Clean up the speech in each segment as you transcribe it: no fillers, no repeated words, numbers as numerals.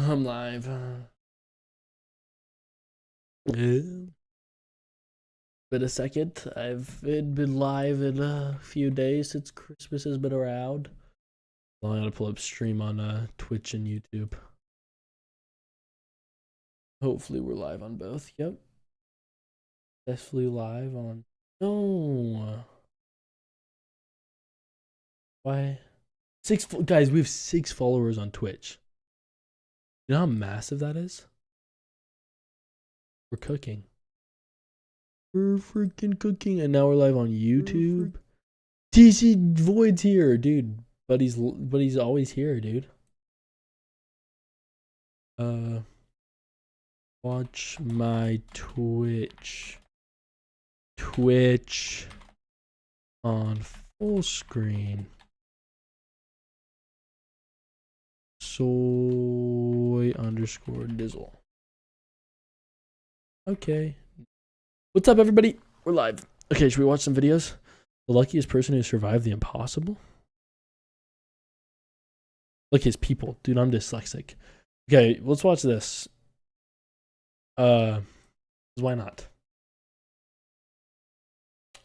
I'm live. Been a second. I've been live in a few days since Christmas has been around. Well, I gotta pull up stream on Twitch and YouTube. Hopefully we're live on both. Yep. Successfully live on. No. Why? Guys, we have 6 followers on Twitch. You know how massive that is? We're cooking. We're freaking cooking, and now we're live on YouTube. TC Void's here, dude. But he's always here, dude. Watch my Twitch on full screen. Soy_Dizzle. Okay. What's up, everybody? We're live. Okay, should we watch some videos? The luckiest person who survived the impossible? Luckiest people. Dude, I'm dyslexic. Okay, let's watch this. Why not?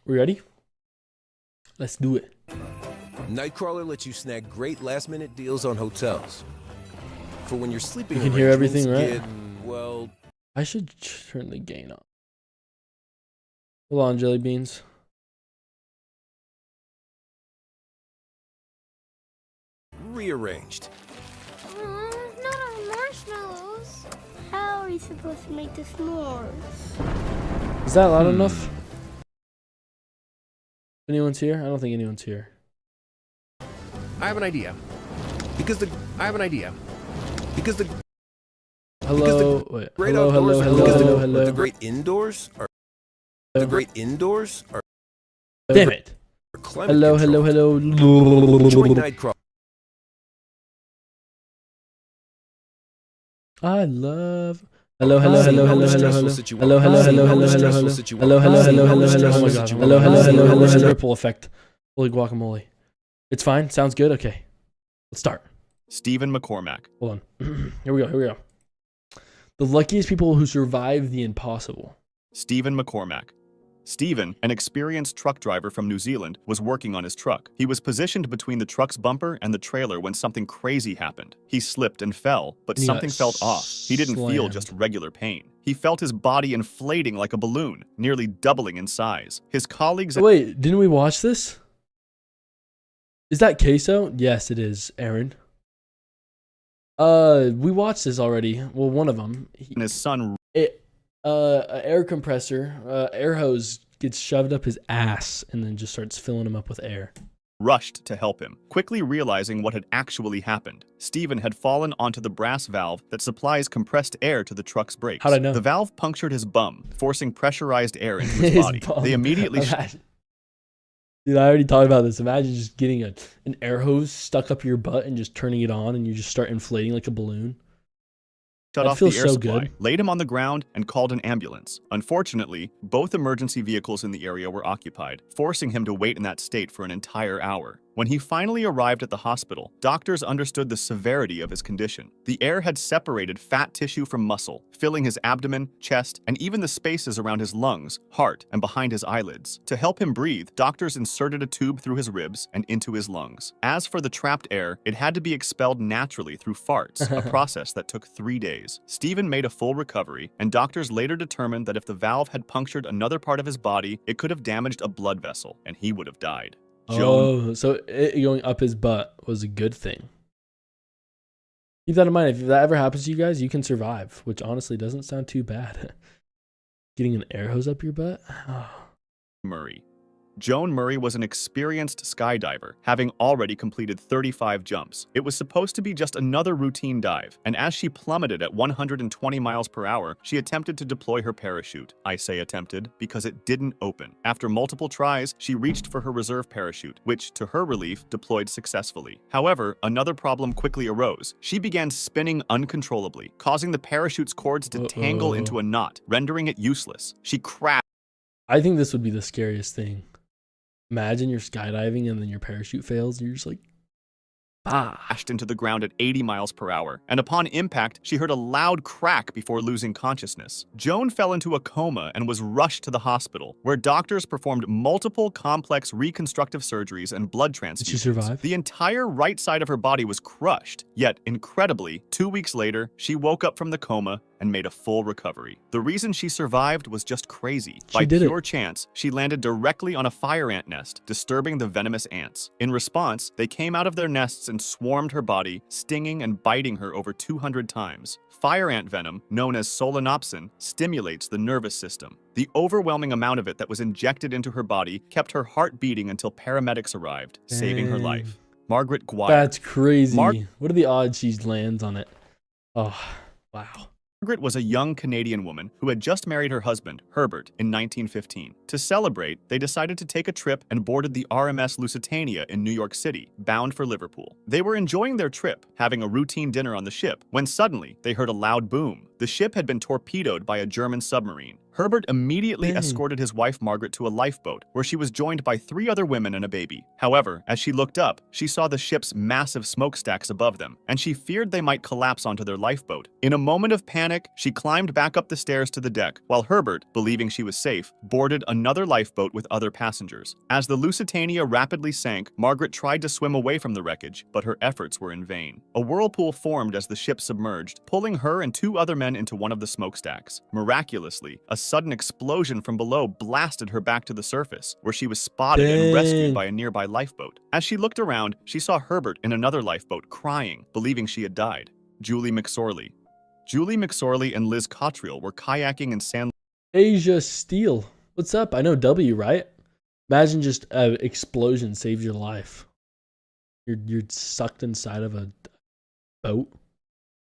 We ready? Let's do it. Nightcrawler lets you snag great last-minute deals on hotels. For when you're sleeping, you can hear everything, right? Get, well, I should turn the gain on. Hold on, jelly beans. rearranged. Not on marshmallows. How are we supposed to make the s'mores? Is that loud enough? Anyone's here? I don't think anyone's here. I have an idea. I have an idea. Hello. Wait. Great Hello. outdoors Hello. are- Hello. Hello. The great indoors are. The great indoors are. Damn it. Climate Hello. control. Hello. Join Hello. Nightcrawler. I love. Hello. Hello. Hello. Hello. Hello. Hello. Stressful Hello. Hello. Hello. Hello. Hello. situation. Hello. Hello. Hello. Hello. Hello. Stressful Oh my god. situation. Hello. Hello. Hello. Hello. Hello. Ripple effect. Holy guacamole. It's fine. Sounds good. Okay. Let's start. Stephen McCormack. Hold on. Here we go. The luckiest people who survive the impossible. Stephen McCormack. Stephen, an experienced truck driver from New Zealand, was working on his truck. He was positioned between the truck's bumper and the trailer when something crazy happened. He slipped and fell, but He something got felt off. He didn't feel slammed. just regular pain. He felt his body inflating like a balloon, nearly doubling in size. His colleagues... Wait, didn't we watch this? Is that queso? Yes, it is, Aaron. We watched this already. Well, one of them. and his son An air compressor, air hose gets shoved up his ass and then just starts filling him up with air. rushed to help him. Quickly realizing what had actually happened, Stephen had fallen onto the brass valve that supplies compressed air to the truck's brakes. How'd I know? The valve punctured his bum, forcing pressurized air into his His body. bum. They immediately... Dude, I already talked about this. Imagine just getting an air hose stuck up your butt and just turning it on and you just start inflating like a balloon. shut That off the air feels so supply, good. laid him on the ground, and called an ambulance. Unfortunately, both emergency vehicles in the area were occupied, forcing him to wait in that state for an entire hour. When he finally arrived at the hospital, doctors understood the severity of his condition. The air had separated fat tissue from muscle, filling his abdomen, chest, and even the spaces around his lungs, heart, and behind his eyelids. To help him breathe, doctors inserted a tube through his ribs and into his lungs. As for the trapped air, it had to be expelled naturally through farts, a process that took 3 days. Stephen made a full recovery, and doctors later determined that if the valve had punctured another part of his body, it could have damaged a blood vessel, and he would have died. Oh, so it going up his butt was a good thing. Keep that in mind. If that ever happens to you guys, you can survive, which honestly doesn't sound too bad. Getting an air hose up your butt? Oh. Murray. Joan Murray was an experienced skydiver, having already completed 35 jumps. It was supposed to be just another routine dive, and as she plummeted at 120 miles per hour, she attempted to deploy her parachute. I say attempted because it didn't open. After multiple tries, she reached for her reserve parachute, which, to her relief, deployed successfully. However, another problem quickly arose. She began spinning uncontrollably, causing the parachute's cords to tangle into a knot, rendering it useless. She crashed. I think this would be the scariest thing. Imagine you're skydiving and then your parachute fails and you're just like, crashed into the ground at 80 miles per hour, and upon impact, she heard a loud crack before losing consciousness. Joan fell into a coma and was rushed to the hospital, where doctors performed multiple complex reconstructive surgeries and blood transfusions. Did she survive? The entire right side of her body was crushed, yet incredibly, 2 weeks later, she woke up from the coma and made a full recovery. The reason she survived was just crazy. By pure chance, she landed directly on a fire ant nest, disturbing the venomous ants. In response, they came out of their nests and swarmed her body, stinging and biting her over 200 times. Fire ant venom, known as solanopsin, stimulates the nervous system. The overwhelming amount of it that was injected into her body kept her heart beating until paramedics arrived, saving her life. Margaret Guire. That's crazy. What are the odds she lands on it? Oh, wow. Margaret was a young Canadian woman who had just married her husband, Herbert, in 1915. To celebrate, they decided to take a trip and boarded the RMS Lusitania in New York City, bound for Liverpool. They were enjoying their trip, having a routine dinner on the ship, when suddenly they heard a loud boom. The ship had been torpedoed by a German submarine. Herbert immediately escorted his wife Margaret to a lifeboat, where she was joined by 3 other women and a baby. However, as she looked up, she saw the ship's massive smokestacks above them, and she feared they might collapse onto their lifeboat. In a moment of panic, she climbed back up the stairs to the deck, while Herbert, believing she was safe, boarded another lifeboat with other passengers. As the Lusitania rapidly sank, Margaret tried to swim away from the wreckage, but her efforts were in vain. A whirlpool formed as the ship submerged, pulling her and 2 other men into one of the smokestacks. Miraculously, a sudden explosion from below blasted her back to the surface, where she was spotted and rescued by a nearby lifeboat. As she looked around, she saw Herbert in another lifeboat crying, believing she had died. Julie McSorley. Julie McSorley and Liz Cottrell were kayaking in San Asia Steele. What's up? I know W, right? Imagine just an explosion saves your life. You're sucked inside of a boat.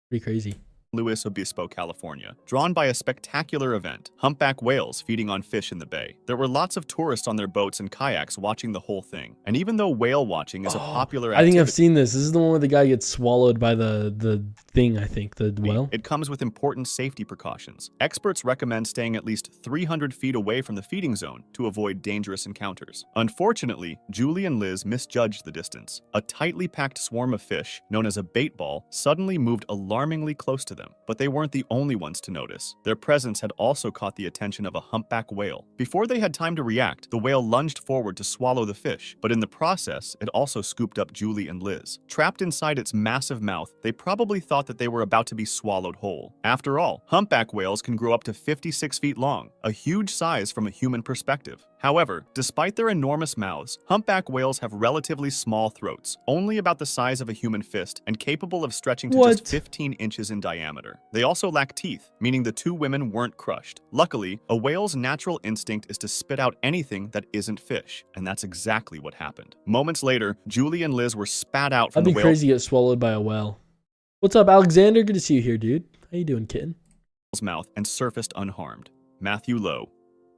Pretty crazy. Luis Obispo, California, drawn by a spectacular event, humpback whales feeding on fish in the bay. There were lots of tourists on their boats and kayaks watching the whole thing. And even though whale watching is a popular activity, I think I've seen this. This is the one where the guy gets swallowed by the thing, I think, the whale. It comes with important safety precautions. Experts recommend staying at least 300 feet away from the feeding zone to avoid dangerous encounters. Unfortunately, Julie and Liz misjudged the distance. A tightly packed swarm of fish, known as a bait ball, suddenly moved alarmingly close to them. But they weren't the only ones to notice. Their presence had also caught the attention of a humpback whale. Before they had time to react, the whale lunged forward to swallow the fish, but in the process, it also scooped up Julie and Liz. Trapped inside its massive mouth, they probably thought that they were about to be swallowed whole. After all, humpback whales can grow up to 56 feet long, a huge size from a human perspective. However, despite their enormous mouths, humpback whales have relatively small throats, only about the size of a human fist and capable of stretching to just 15 inches in diameter. They also lack teeth, meaning the 2 women weren't crushed. Luckily, a whale's natural instinct is to spit out anything that isn't fish, and that's exactly what happened. Moments later, Julie and Liz were spat out from the whale. That'd be crazy to get swallowed by a whale. What's up, Alexander? Good to see you here, dude. How you doing, kitten? Mouth and surfaced unharmed. Matthew Lowe.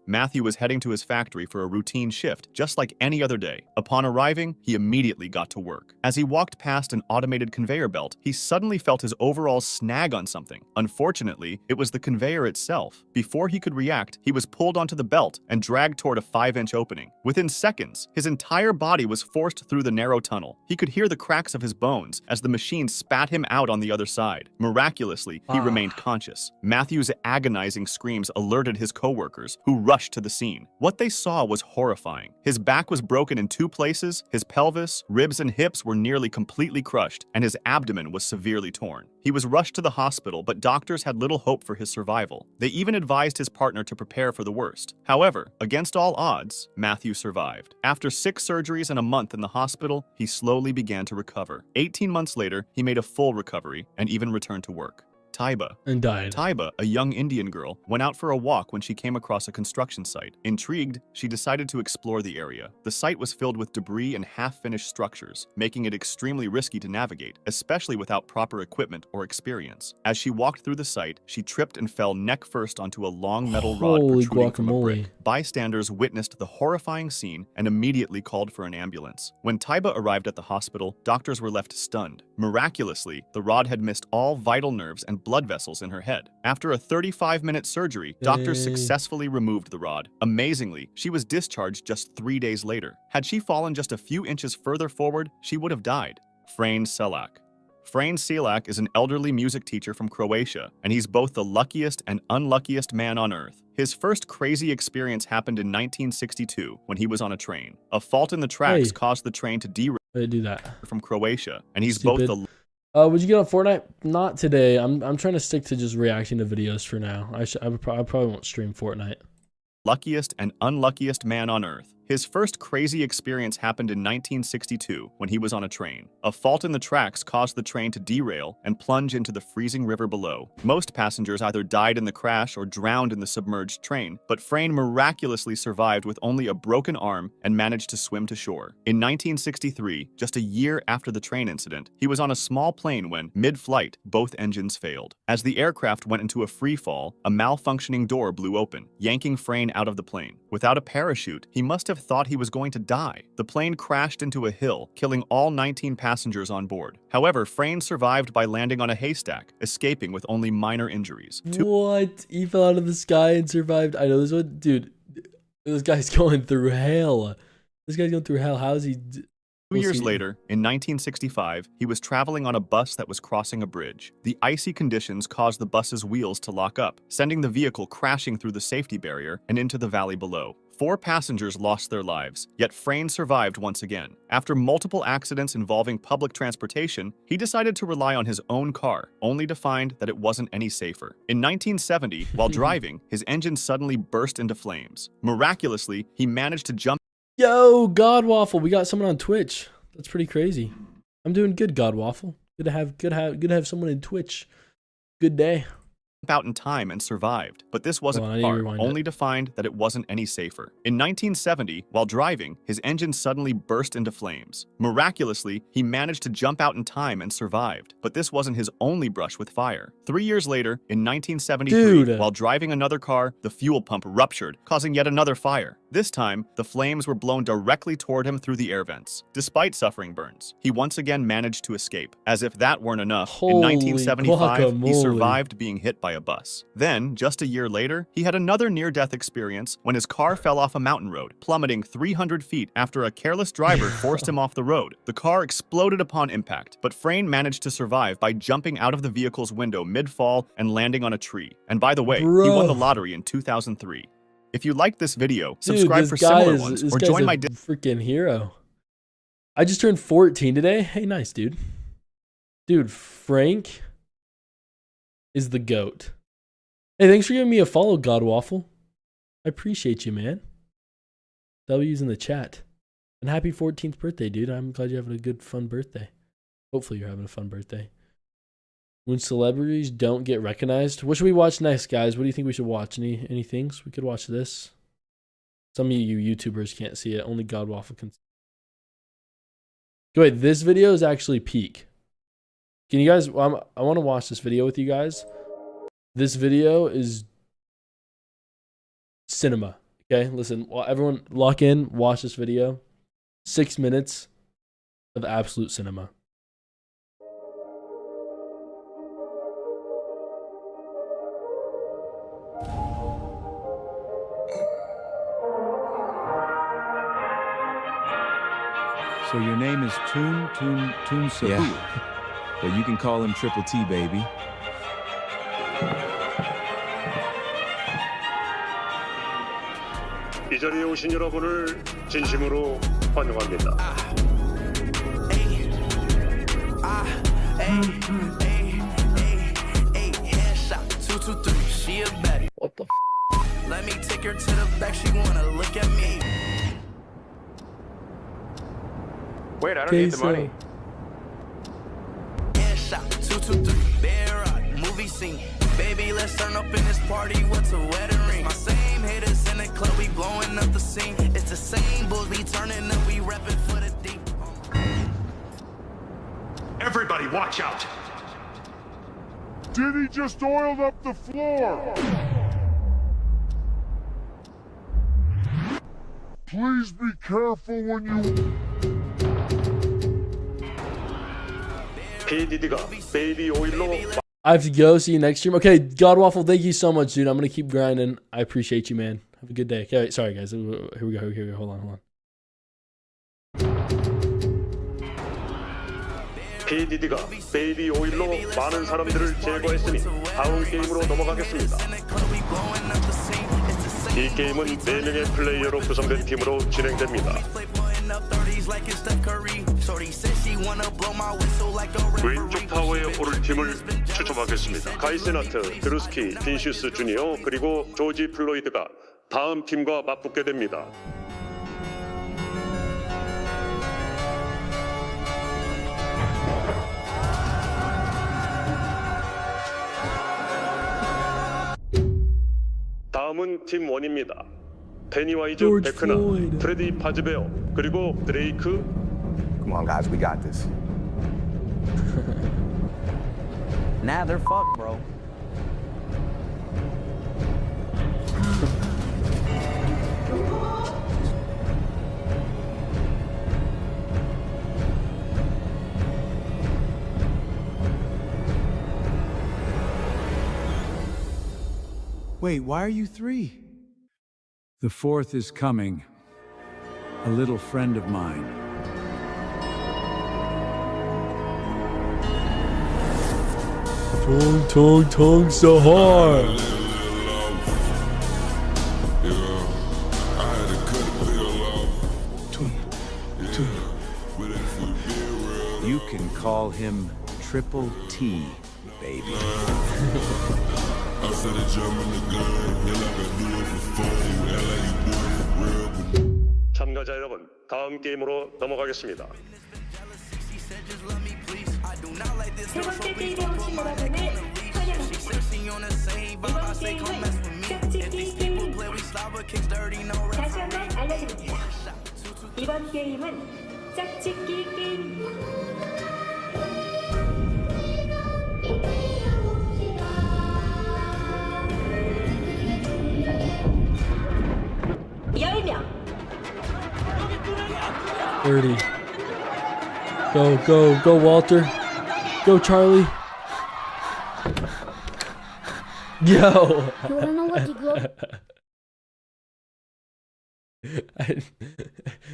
Matthew was heading to his factory for a routine shift, just like any other day. Upon arriving, he immediately got to work. As he walked past an automated conveyor belt, he suddenly felt his overalls snag on something. Unfortunately, it was the conveyor itself. Before he could react, he was pulled onto the belt and dragged toward a 5-inch opening. Within seconds, his entire body was forced through the narrow tunnel. He could hear the cracks of his bones as the machine spat him out on the other side. Miraculously, he remained conscious. Matthew's agonizing screams alerted his coworkers, who rushed to the scene. What they saw was horrifying. His back was broken in 2 places, his pelvis, ribs, and hips were nearly completely crushed, and his abdomen was severely torn. He was rushed to the hospital, but doctors had little hope for his survival. They even advised his partner to prepare for the worst. However, against all odds, Matthew survived. After 6 surgeries and a month in the hospital, he slowly began to recover. 18 months later, he made a full recovery and even returned to work. Taiba. And died. Taiba, a young Indian girl, went out for a walk when she came across a construction site. Intrigued, she decided to explore the area. The site was filled with debris and half-finished structures, making it extremely risky to navigate, especially without proper equipment or experience. As she walked through the site, she tripped and fell neck-first onto a long metal rod protruding from a brick. Bystanders witnessed the horrifying scene and immediately called for an ambulance. When Taiba arrived at the hospital, doctors were left stunned. Miraculously, the rod had missed all vital nerves and blood vessels in her head. After a 35-minute surgery, doctors successfully removed the rod. Amazingly, she was discharged just 3 days later. Had she fallen just a few inches further forward, she would have died. Frane Selak. Frane Selak is an elderly music teacher from Croatia, and he's both the luckiest and unluckiest man on earth. His first crazy experience happened in 1962 when he was on a train. A fault in the tracks caused the train to derail from Croatia, and he's both the... Would you get on Fortnite? Not today. I'm trying to stick to just reacting to videos for now. I probably won't stream Fortnite. Luckiest and unluckiest man on earth. His first crazy experience happened in 1962 when he was on a train. A fault in the tracks caused the train to derail and plunge into the freezing river below. Most passengers either died in the crash or drowned in the submerged train, but Frane miraculously survived with only a broken arm and managed to swim to shore. In 1963, just a year after the train incident, he was on a small plane when, mid-flight, both engines failed. As the aircraft went into a free fall, a malfunctioning door blew open, yanking Frane out of the plane. Without a parachute, he must have thought he was going to die. The plane crashed into a hill, killing all 19 passengers on board. However, Frane survived by landing on a haystack, escaping with only minor injuries. What? He fell out of the sky and survived? I know this one. Dude, this guy's going through hell. This guy's going through hell. How is he... 2 years later, in 1965, he was traveling on a bus that was crossing a bridge. The icy conditions caused the bus's wheels to lock up, sending the vehicle crashing through the safety barrier and into the valley below. 4 passengers lost their lives, yet Frane survived once again. After multiple accidents involving public transportation, he decided to rely on his own car, only to find that it wasn't any safer. In 1970, while driving, his engine suddenly burst into flames. Miraculously, he managed to jump... Yo, God Waffle, we got someone on Twitch. That's pretty crazy. I'm doing good, God Waffle. Good to have someone in Twitch. Good day. Out in time and survived, but this wasn't hard, only to find that it wasn't any safer. In 1970, while driving, his engine suddenly burst into flames. Miraculously, he managed to jump out in time and survived, but this wasn't his only brush with fire. 3 years later, in 1973, while driving another car, the fuel pump ruptured, causing yet another fire. This time, the flames were blown directly toward him through the air vents. Despite suffering burns, he once again managed to escape. As if that weren't enough, in 1975, he survived being hit by a bus. Then, just a year later, he had another near-death experience when his car fell off a mountain road, plummeting 300 feet after a careless driver forced him off the road. The car exploded upon impact, but Frane managed to survive by jumping out of the vehicle's window mid-fall and landing on a tree. And by the way, he won the lottery in 2003. If you liked this video, subscribe for similar ones or join my freaking hero. I just turned 14 today. Hey, nice, dude. Dude, Frank is the GOAT. Hey, thanks for giving me a follow, God Waffle. I appreciate you, man. W's in the chat. And happy 14th birthday, dude. I'm glad you're having a good, fun birthday. Hopefully you're having a fun birthday. When celebrities don't get recognized. What should we watch next, guys? What do you think we should watch? Any things? We could watch this. Some of you YouTubers can't see it. Only God Waffle can see it. Wait, this video is actually peak. Can you guys... I want to watch this video with you guys. This video is cinema. Okay, listen. Everyone lock in. Watch this video. 6 minutes of absolute cinema. So your name is Toon Sabu. Yeah. Well, you can call him Triple T, baby. 이 자리에 오신 여러분을 진심으로 환영합니다. What the Let me take her to the back, she wanna look at me. Wait, I don't need the money. Headshot, 223, bear rock, movie scene. Baby, let's turn up in this party, what's a wedding ring? My same haters in the club, we blowing up the scene. It's the same bulls, we turning up, we repping for the deep. Everybody, watch out! Did he just oiled up the floor? Please be careful when you... I have to go. See you next stream. Okay, God Waffle, thank you so much, dude. I'm going to keep grinding. I appreciate you, man. Have a good day. Okay, sorry, guys. Here we go. Hold on. PDD가 베이비 오일로 많은 사람들을 제거했으니 다음 게임으로 넘어가겠습니다. 이 게임은 4명의 플레이어로 구성된 팀으로 진행됩니다. 왼쪽 타워에 오를 팀을 추첨하겠습니다. 가이세나트, 드루스키, 빈슈스 주니어 그리고 조지 플로이드가 다음 팀과 맞붙게 됩니다. 다음은 팀 1입니다. 페니와이즈, 조지 베크나, 플로이드. 프레디 파즈베어, 그리고 드레이크. Come on, guys, we got this. Nah, they're fucked, bro. Wait, why are you 3? The 4th is coming. A little friend of mine. 텅텅텅 so hard. You can call him Triple T, baby. 참가자 여러분, 다음 게임으로 넘어가겠습니다. 세 번째 게임에 오신 여러분을 환영합니다. 이번 게임은 짝짓기 게임입니다. 다시 한번 알려드립니다. 이번 게임은 짝짓기 게임입니다. 열명 30. Go, Walter. Go, Charlie. Yo. You wanna know what you go?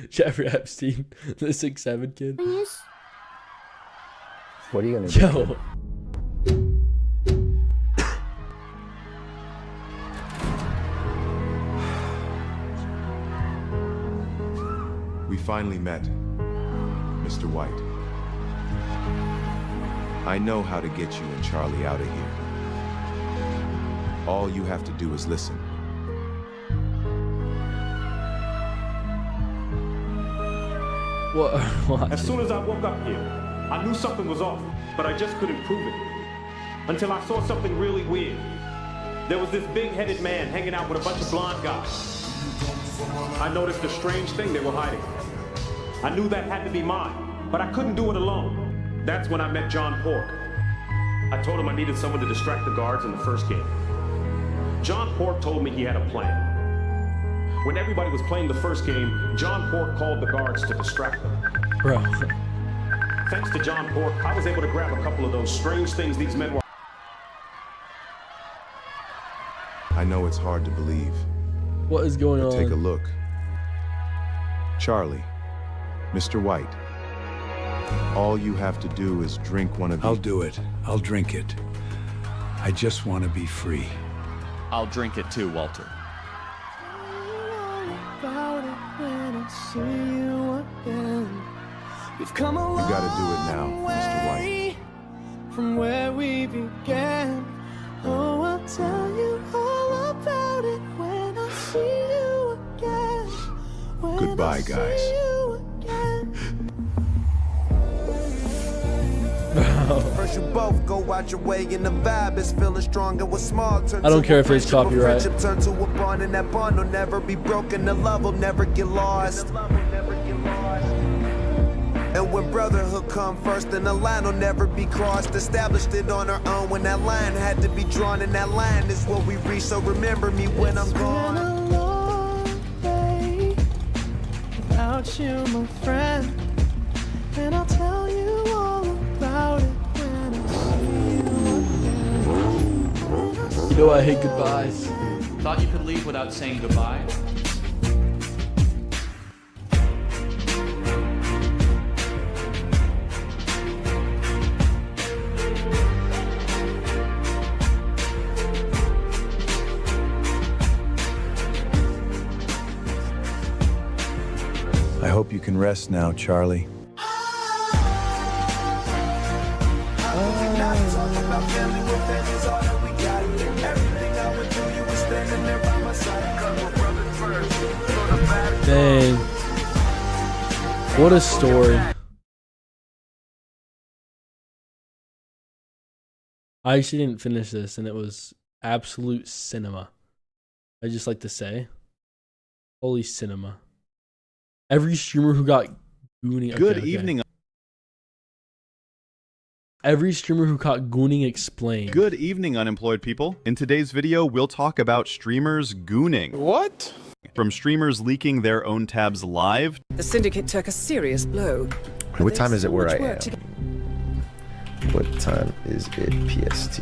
Jeffrey Epstein, the 6'7" kid. Yes. What are you gonna do? Yo. We finally met, Mr. White. I know how to get you and Charlie out of here. All you have to do is listen. What? As soon as I woke up here, I knew something was off, but I just couldn't prove it. Until I saw something really weird. There was this big-headed man hanging out with a bunch of blonde guys. I noticed a strange thing they were hiding. I knew that had to be mine, but I couldn't do it alone. That's when I met John Pork. I told him I needed someone to distract the guards in the first game. John Pork told me he had a plan. When everybody was playing the first game, John Pork called the guards to distract them. Bro. Thanks to John Pork, I was able to grab a couple of those strange things these men were. I know it's hard to believe. What is going on? Take a look. Charlie, Mr. White. All you have to do is drink one of I'll do it. I'll drink it. I just want to be free. I'll drink it too, Walter. We've come a long You gotta do it now, Mr. White. from where we began. Oh, I'll tell you all about it when I see you again. When Goodbye, I see guys. you again. First you both go out your way and the vibe is feeling strong and what's small turns I don't to care a if it's friendship, a copyright. friendship turn to a bond and that bond will never be broken. The love will never get lost. And when brotherhood come first, then the line will never be crossed. Established it on our own when that line had to be drawn, and that line is what we reach. So remember me when I'm gone. It's been a long day without you, my friend, and I'll tell you all about it when I see you again. You know I hate goodbyes. Thought you could leave without saying goodbye? hope you can rest now, Charlie. Dang. What a story. I actually didn't finish this, and it was absolute cinema. I just like to say, holy cinema. Every streamer who got gooning. Good evening. Every streamer who caught gooning explained. Good evening, unemployed people. In today's video, we'll talk about streamers gooning. What? From streamers leaking their own tabs live. The syndicate took a serious blow. What time is it where I am? What time is it PST?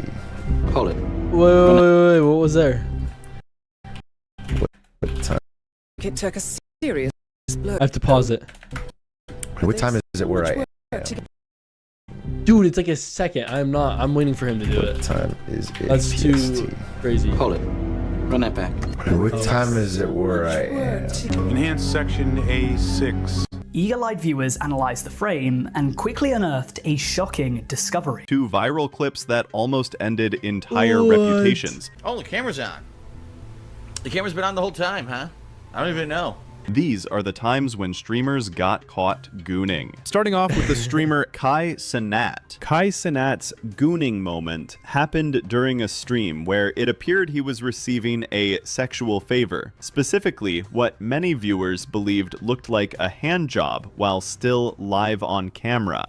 Hold it. Wait, what was there? What time? It took a serious blow. I have to pause it. What time is it where I am? Dude, it's like a second. I'm waiting for him to do it. What time is it? That's PST? too crazy. Hold it. Run that back. What time is it where I am? Enhanced section A6. Eagle-eyed viewers analysed the frame and quickly unearthed a shocking discovery. 2 viral clips that almost ended entire reputations. Oh, the camera's on. The camera's been on the whole time, huh? I don't even know. These are the times when streamers got caught gooning. Starting off with the streamer Kai Cenat. Kai Cenat's gooning moment happened during a stream where it appeared he was receiving a sexual favor. Specifically, what many viewers believed looked like a hand job while still live on camera.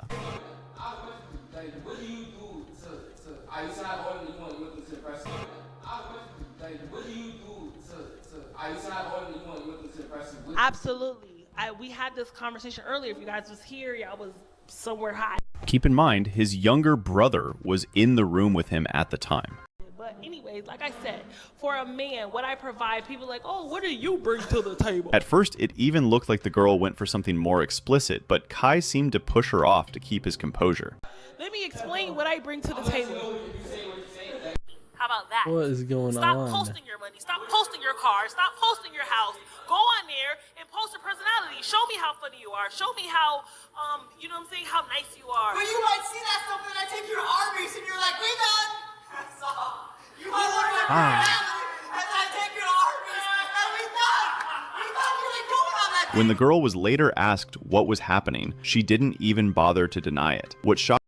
Absolutely. We had this conversation earlier. If you guys was here, y'all was somewhere high. Keep in mind, his younger brother was in the room with him at the time. But anyways, like I said, for a man, what I provide, people like, oh, what do you bring to the table? At first, it even looked like the girl went for something more explicit, but Kai seemed to push her off to keep his composure. Let me explain what I bring to the table. How about that? What is going Stop on? posting your money. Stop posting your car. Stop posting your house. Go on there and post your personality. Show me how funny you are. Show me how, you know what I'm saying, how nice you are. But you might see that stuff and I take you to Arby's and you're like, we done. That's all. You might want to personality and then I take you to Arby's and we done. We done really doing on that. When the girl was later asked what was happening, she didn't even bother to deny it. What shocked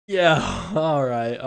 Yeah, all right.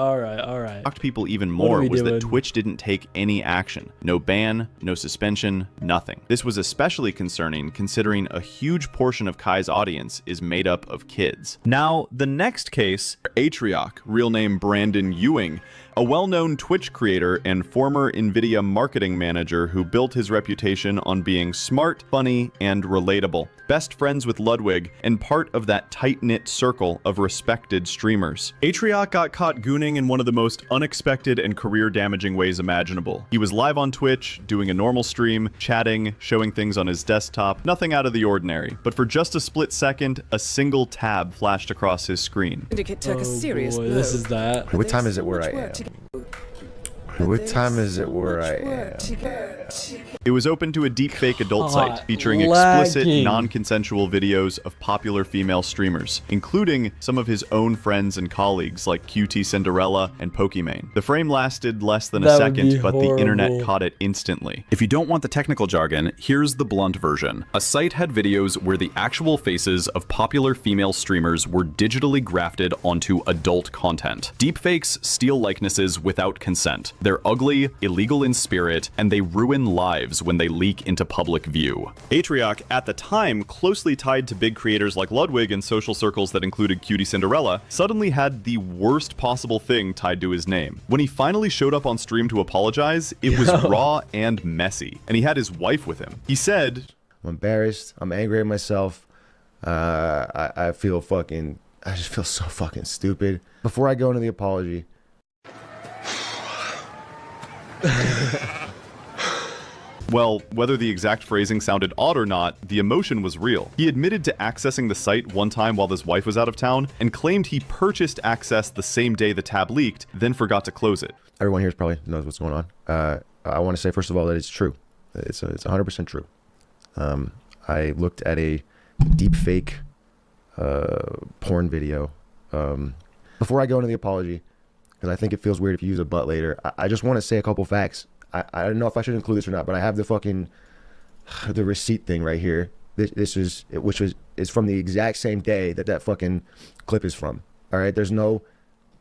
shocked people even more was doing? that Twitch didn't take any action. No ban, no suspension, nothing. This was especially concerning considering a huge portion of Kai's audience is made up of kids. Now, the next case, Atrioc, real name Brandon Ewing, a well-known Twitch creator and former NVIDIA marketing manager who built his reputation on being smart, funny, and relatable. Best friends with Ludwig and part of that tight-knit circle of respected streamers. Atrioc got caught gooning in one of the most unexpected and career-damaging ways imaginable. He was live on Twitch, doing a normal stream, chatting, showing things on his desktop, nothing out of the ordinary. But for just a split second, a single tab flashed across his screen. Syndicate took a serious blow. This is that. What time is it where I am? What time is it where I am? It was open to a deepfake adult Hot site featuring explicit, lagging. non-consensual videos of popular female streamers, including some of his own friends and colleagues like QT Cinderella and Pokimane. The frame lasted less than a That would be second, but the internet horrible. caught it instantly. If you don't want the technical jargon, here's the blunt version. A site had videos where the actual faces of popular female streamers were digitally grafted onto adult content. Deepfakes steal likenesses without consent. They're ugly, illegal in spirit, and they ruin lives when they leak into public view. Atrioc, at the time closely tied to big creators like Ludwig and social circles that included Cutie Cinderella, suddenly had the worst possible thing tied to his name. When he finally showed up on stream to apologize, it was raw and messy, and he had his wife with him. He said, I'm embarrassed. I'm angry at myself. I feel fucking... I just feel so fucking stupid. Before I go into the apology... well, whether the exact phrasing sounded odd or not, the emotion was real. He admitted to accessing the site one time while his wife was out of town and claimed he purchased access the same day the tab leaked, then forgot to close it. Everyone here probably knows what's going on. I want to say, first of all, that it's true. It's 100% true. I looked at a deep fake porn video. Before I go into the apology, because I think it feels weird if you use a butt later, I just want to say a couple facts. I don't know if I should include this or not, but I have the receipt thing right here. This is from the exact same day that fucking clip is from. All right, there's no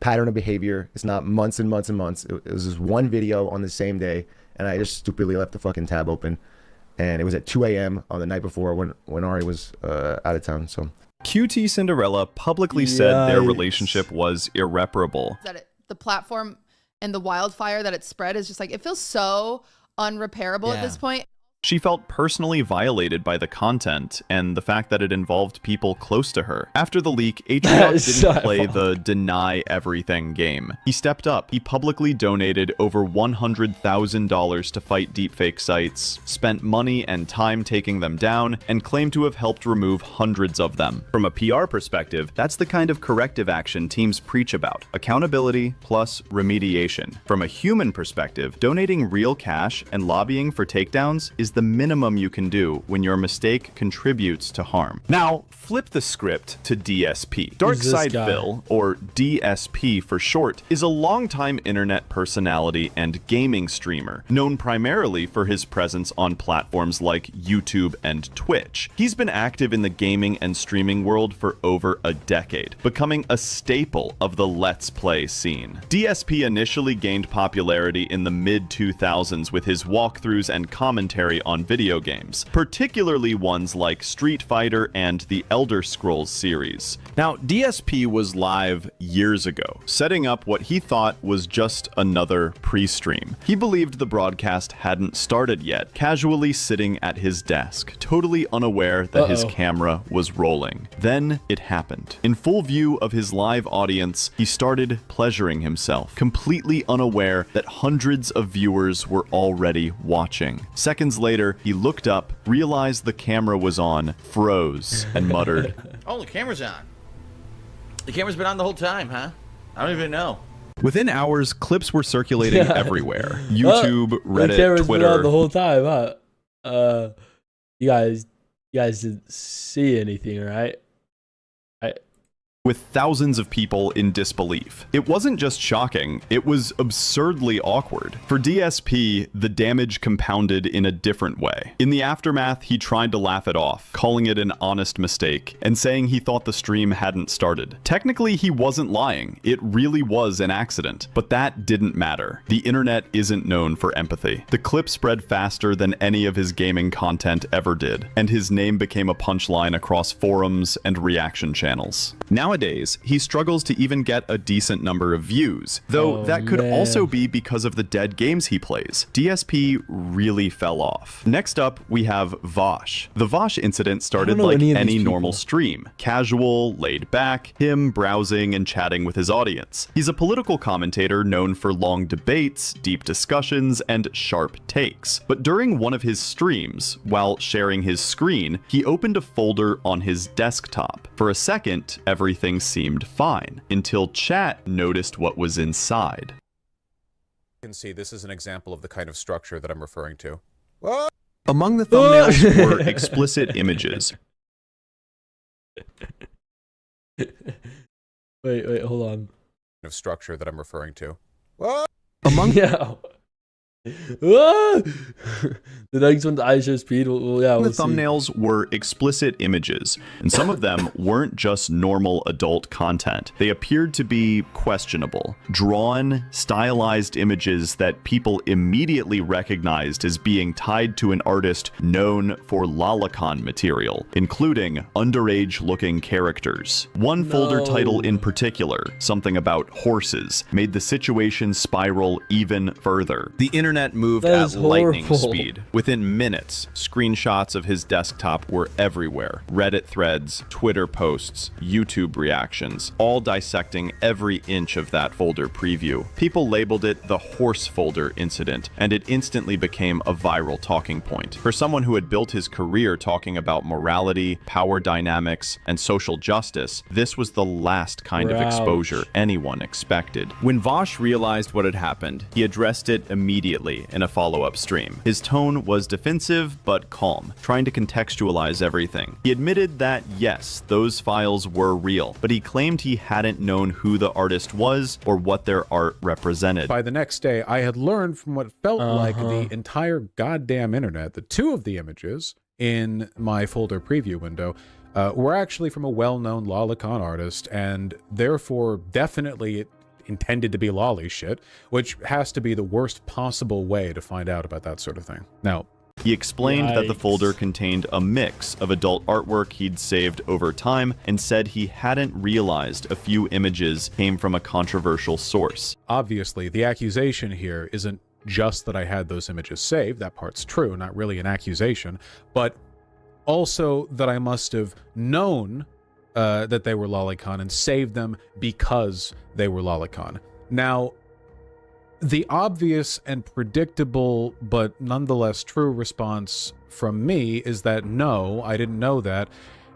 pattern of behavior. It's not months and months and months. It was just one video on the same day, and I just stupidly left the fucking tab open, and it was at 2 a.m. on the night before when Ari was out of town. So QT Cinderella publicly said their relationship was irreparable. That the platform and the wildfire that it spread is just like, it feels so unrepairable at this point. She felt personally violated by the content and the fact that it involved people close to her. After the leak, Atrioc didn't play the deny everything game. He stepped up. He publicly donated over $100,000 to fight deepfake sites, spent money and time taking them down, and claimed to have helped remove hundreds of them. From a PR perspective, that's the kind of corrective action teams preach about: accountability plus remediation. From a human perspective, donating real cash and lobbying for takedowns is the minimum you can do when your mistake contributes to harm. Now, flip the script to DSP. Darkside Phil, or DSP for short, is a longtime internet personality and gaming streamer, known primarily for his presence on platforms like YouTube and Twitch. He's been active in the gaming and streaming world for over a decade, becoming a staple of the Let's Play scene. DSP initially gained popularity in the mid-2000s with his walkthroughs and commentary on video games, particularly ones like Street Fighter and the Elder Scrolls series. Now, DSP was live years ago, setting up what he thought was just another pre-stream. He believed the broadcast hadn't started yet, casually sitting at his desk, totally unaware that his camera was rolling. Then it happened. In full view of his live audience, he started pleasuring himself, completely unaware that hundreds of viewers were already watching. Seconds later, he looked up, realized the camera was on, froze, and muttered, "Oh, the camera's on. The camera's been on the whole time, huh? I don't even know." Within hours, clips were circulating everywhere. YouTube, Reddit, the camera's Twitter. been on the whole time, huh? You guys didn't see anything, right? With thousands of people in disbelief. It wasn't just shocking, it was absurdly awkward. For DSP, the damage compounded in a different way. In the aftermath, he tried to laugh it off, calling it an honest mistake, and saying he thought the stream hadn't started. Technically, he wasn't lying. It really was an accident, but that didn't matter. The internet isn't known for empathy. The clip spread faster than any of his gaming content ever did, and his name became a punchline across forums and reaction channels. Nowadays, he struggles to even get a decent number of views, though that could also be because of the dead games he plays. DSP really fell off. Next up, we have Vosh. The Vosh incident started like any normal stream. Casual, laid back, him browsing and chatting with his audience. He's a political commentator known for long debates, deep discussions, and sharp takes. But during one of his streams, while sharing his screen, he opened a folder on his desktop. For a second, everything seemed fine, until chat noticed what was inside. You can see this is an example of the kind of structure that I'm referring to. Among the thumbnails were explicit images. Wait, hold on. Of structure that I'm referring to. Among The next one's I show speed. We'll the thumbnails were explicit images, and some of them weren't just normal adult content. They appeared to be questionable, drawn, stylized images that people immediately recognized as being tied to an artist known for lolicon material, including underage-looking characters. One folder title in particular, something about horses, made the situation spiral even further. The internet moved at lightning speed. Within minutes, screenshots of his desktop were everywhere. Reddit threads, Twitter posts, YouTube reactions, all dissecting every inch of that folder preview. People labeled it the horse folder incident, and it instantly became a viral talking point. For someone who had built his career talking about morality, power dynamics, and social justice, this was the last kind of exposure anyone expected. When Vosh realized what had happened, he addressed it immediately. immediately in a follow-up stream. His tone was defensive but calm, trying to contextualize everything. He admitted that yes, those files were real, but he claimed he hadn't known who the artist was or what their art represented. By the next day, I had learned from what felt like the entire goddamn internet that 2 of the images in my folder preview window were actually from a well-known lolicon artist, and therefore definitely intended to be lolly shit, which has to be the worst possible way to find out about that sort of thing. Now, he explained that the folder contained a mix of adult artwork he'd saved over time and said he hadn't realized a few images came from a controversial source. Obviously, the accusation here isn't just that I had those images saved. That part's true, not really an accusation, but also that I must have known that they were lolicon and saved them because they were lolicon. Now, the obvious and predictable but nonetheless true response from me is that no, I didn't know that,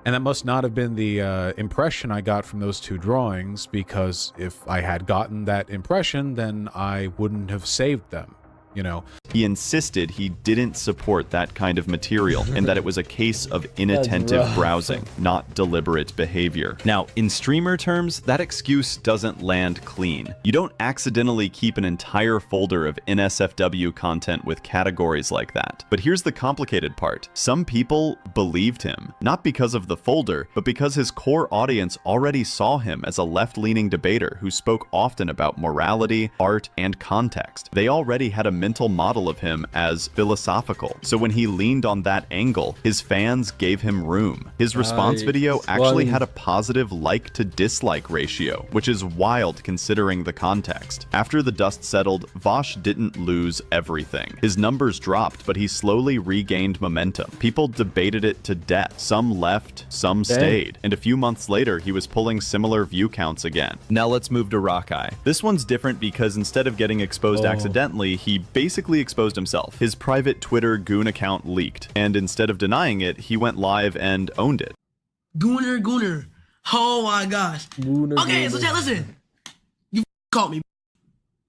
and that must not have been the impression I got from those 2 drawings, because if I had gotten that impression, then I wouldn't have saved them. You know, he insisted he didn't support that kind of material and that it was a case of inattentive browsing, not deliberate behavior. Now, in streamer terms, that excuse doesn't land clean. You don't accidentally keep an entire folder of NSFW content with categories like that. But here's the complicated part. Some people believed him, not because of the folder, but because his core audience already saw him as a left-leaning debater who spoke often about morality, art, and context. They already had a mental model of him as philosophical. So when he leaned on that angle, his fans gave him room. His response video actually had a positive like to dislike ratio, which is wild considering the context. After the dust settled, Vosh didn't lose everything. His numbers dropped, but he slowly regained momentum. People debated it to death. Some left, some stayed. And a few months later, he was pulling similar view counts again. Now let's move to Rockeye. This one's different because instead of getting exposed accidentally, he basically exposed himself. His private Twitter goon account leaked, and instead of denying it, he went live and owned it. Gooner. Oh my gosh. Okay, so chat, listen. You caught me.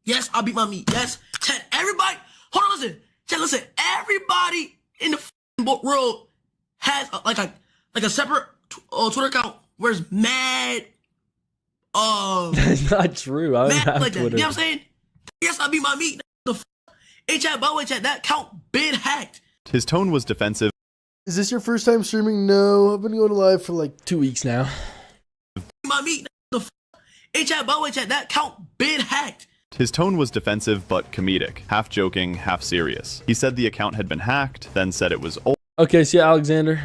Yes, I beat my meat. Yes. Chat, everybody, hold on, listen. Chat, listen. Everybody in the world has like a separate Twitter account where it's mad. That's not true. I don't have like that. Twitter. You know what I'm saying? Yes, I beat my meat. Hey chat, by the way, chat, that account been hacked. His tone was defensive. Is this your first time streaming? No, I've been going live for like 2 weeks now. My meat. Hey chat, by the way, chat, that account been hacked. His tone was defensive but comedic, half joking, half serious. He said the account had been hacked, then said it was old. Okay, see Alexander.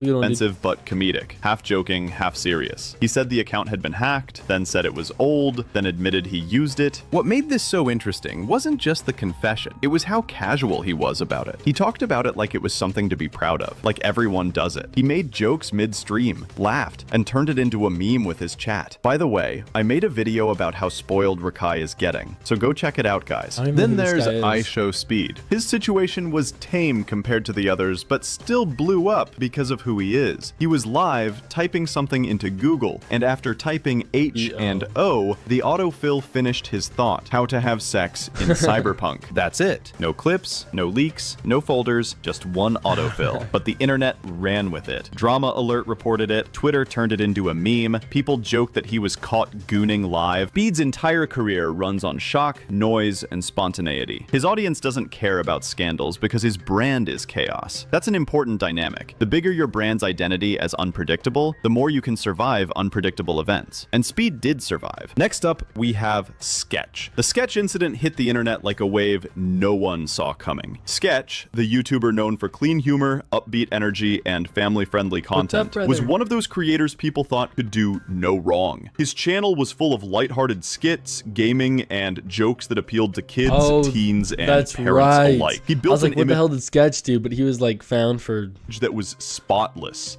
Offensive but comedic, half joking, half serious. He said the account had been hacked, then said it was old, then admitted he used it. What made this so interesting wasn't just the confession, it was how casual he was about it. He talked about it like it was something to be proud of, like everyone does it. He made jokes mid-stream, laughed, and turned it into a meme with his chat. By the way, I made a video about how spoiled Rakai is getting, so go check it out, guys. Then there's I Show Speed. His situation was tame compared to the others, but still blew up because of who he is. He was live typing something into Google, and after typing H and O, the autofill finished his thought: how to have sex in Cyberpunk. That's it. No clips, no leaks, no folders, just one autofill. But the internet ran with it. Drama Alert reported it, Twitter turned it into a meme, people joked that he was caught gooning live. Speed's entire career runs on shock, noise, and spontaneity. His audience doesn't care about scandals because his brand is chaos. That's an important dynamic. The bigger your brand's identity as unpredictable, the more you can survive unpredictable events. And Speed did survive. Next up, we have Sketch. The Sketch incident hit the internet like a wave no one saw coming. Sketch, the YouTuber known for clean humor, upbeat energy, and family-friendly content, was one of those creators people thought could do no wrong. His channel was full of lighthearted skits, gaming, and jokes that appealed to kids, teens, and parents alike. He built I was like, what the hell did Sketch do? But he was like found for that was spotless.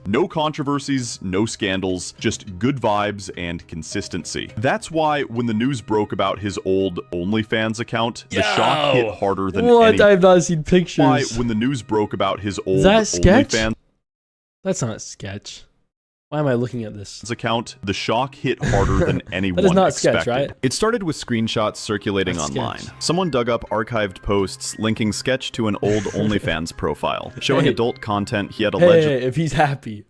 No controversies, no scandals, just good vibes and consistency. That's why when the news broke about his old OnlyFans account, the shock hit harder than anything. I've not seen pictures. Why when the news broke about his old OnlyFans. OnlyFans. That's not Sketch. Why am I looking at this? His account, the shock hit harder than anyone That is not expected. Sketch, right? It started with screenshots circulating That's online. Sketch. Someone dug up archived posts linking Sketch to an old OnlyFans profile, showing Hey. adult content he had allegedly Hey, if he's happy,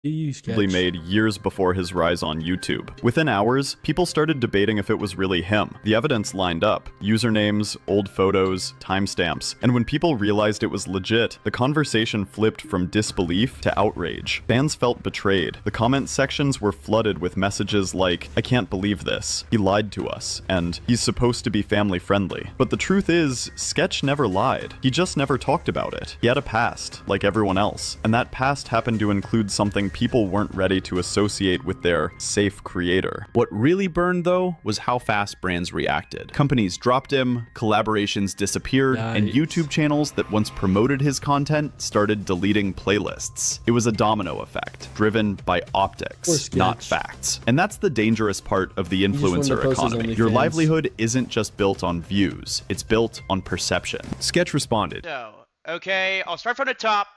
you Sketch. made years before his rise on YouTube. Within hours, people started debating if it was really him. The evidence lined up: usernames, old photos, timestamps. And when people realized it was legit, the conversation flipped from disbelief to outrage. Fans felt betrayed. The comment sections were flooded with messages like, "I can't believe this. He lied to us," and "He's supposed to be family friendly." But the truth is, Sketch never lied. He just never talked about it. He had a past, like everyone else, and that past happened to include something people weren't ready to associate with their safe creator. What really burned, though, was how fast brands reacted. Companies dropped him, collaborations disappeared, and YouTube channels that once promoted his content started deleting playlists. It was a domino effect, driven by optics, not facts. And that's the dangerous part of the just wanted to influencer post his economy. Your OnlyFans. livelihood isn't just built on views, it's built on perception. Sketch responded. So, okay, I'll start from the top.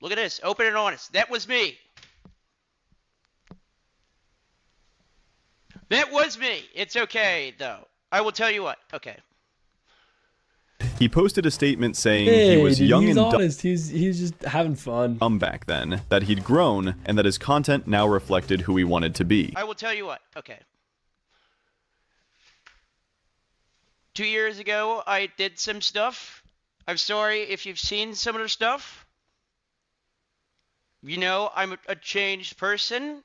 Look at this, open and honest. That was me. That was me. It's okay, though. I will tell you what. Okay. He posted a statement saying Hey, he was dude, young he's and honest. He's just having fun. dumb back then, that he'd grown, and that his content now reflected who he wanted to be. I will tell you what. Okay. 2 years ago, I did some stuff. I'm sorry if you've seen some of the stuff. You know, I'm a changed person.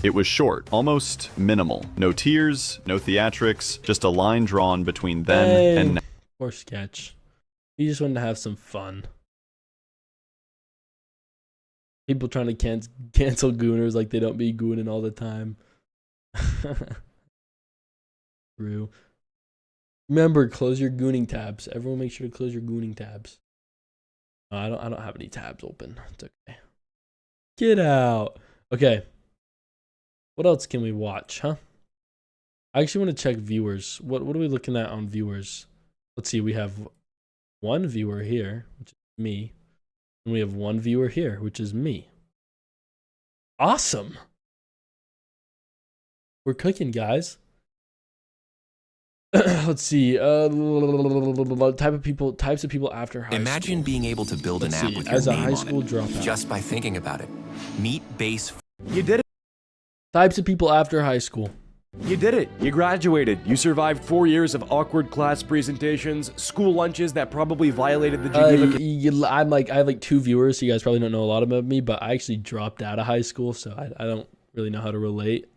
It was short, almost minimal. No tears, no theatrics, just a line drawn between then and now. Or Sketch. He just wanted to have some fun. People trying to cancel gooners like they don't be gooning all the time. True. Remember, close your gooning tabs. Everyone make sure to close your gooning tabs. No, I don't have any tabs open. It's okay. Get out. Okay. What else can we watch, huh? I actually want to check viewers. What are we looking at on viewers? Let's see. We have one viewer here, which is me. And we have one viewer here, which is me. Awesome. We're cooking, guys. Let's see. Types of people after high school. Imagine being able to build an Let's app see, with your as a name high on school it, dropout. just by thinking about it. Meet base. You did it. Types of people after high school. You did it. You graduated. You survived 4 years of awkward class presentations, school lunches that probably violated the Geneva. I have like 2 viewers, so you guys probably don't know a lot about me, but I actually dropped out of high school, so I don't really know how to relate.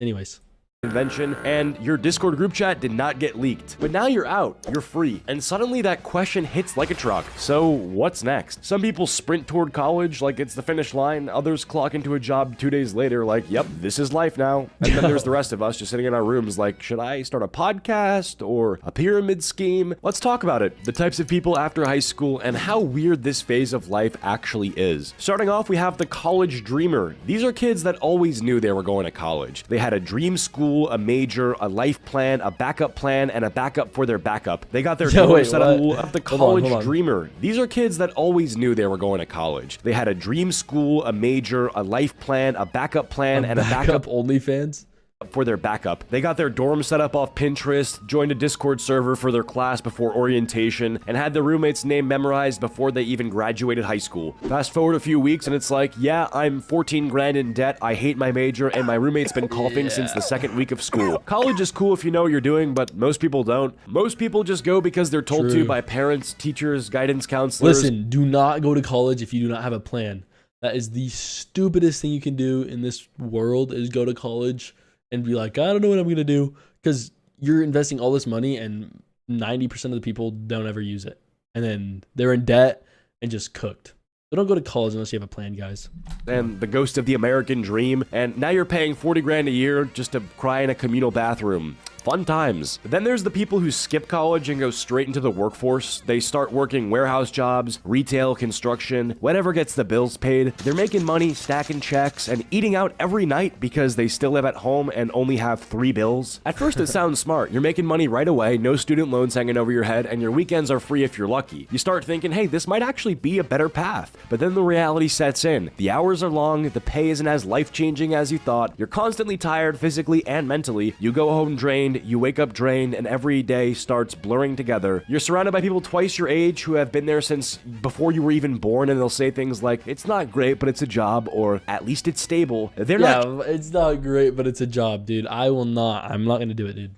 Anyways. Convention, and your Discord group chat did not get leaked. But now you're out, you're free, and suddenly that question hits like a truck. So what's next? Some people sprint toward college like it's the finish line, others clock into a job 2 days later like, yep, this is life now. And then there's the rest of us just sitting in our rooms like, should I start a podcast or a pyramid scheme? Let's talk about it. The types of people after high school and how weird this phase of life actually is. Starting off, we have the college dreamer. These are kids that always knew they were going to college. They had a dream school, a major, a life plan, a backup plan, and a backup for their backup. They got their dorm set up of the college dreamer. These are kids that always knew they were going to college. They had a dream school, a major, a life plan, a backup plan, and a backup OnlyFans for their backup. They got their dorm set up off Pinterest, joined a Discord server for their class before orientation, and had their roommate's name memorized before they even graduated high school. Fast forward a few weeks and it's like, yeah, I'm 14 grand in debt, I hate my major, and my roommate's been coughing since the second week of school. College is cool if you know what you're doing, but most people don't. Most people just go because they're told to by parents, teachers, guidance counselors. Listen, do not go to college if you do not have a plan. That is the stupidest thing you can do in this world, is go to college and be like, I don't know what I'm going to do, because you're investing all this money and 90% of the people don't ever use it. And then they're in debt and just cooked. So don't go to college unless you have a plan, guys. And the ghost of the American dream, and now you're paying 40 grand a year just to cry in a communal bathroom. Fun times. Then there's the people who skip college and go straight into the workforce. They start working warehouse jobs, retail, construction, whatever gets the bills paid. They're making money, stacking checks, and eating out every night because they still live at home and only have 3 bills. At first it sounds smart. You're making money right away, no student loans hanging over your head, and your weekends are free if you're lucky. You start thinking, hey, this might actually be a better path. But then the reality sets in. The hours are long, the pay isn't as life-changing as you thought, you're constantly tired physically and mentally, you go home drained, you wake up drained, and every day starts blurring together. You're surrounded by people twice your age who have been there since before you were even born, and they'll say things like, it's not great, but it's a job, or at least it's stable. It's not great, but it's a job, dude. I'm not gonna do it, dude.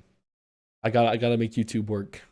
I gotta make YouTube work.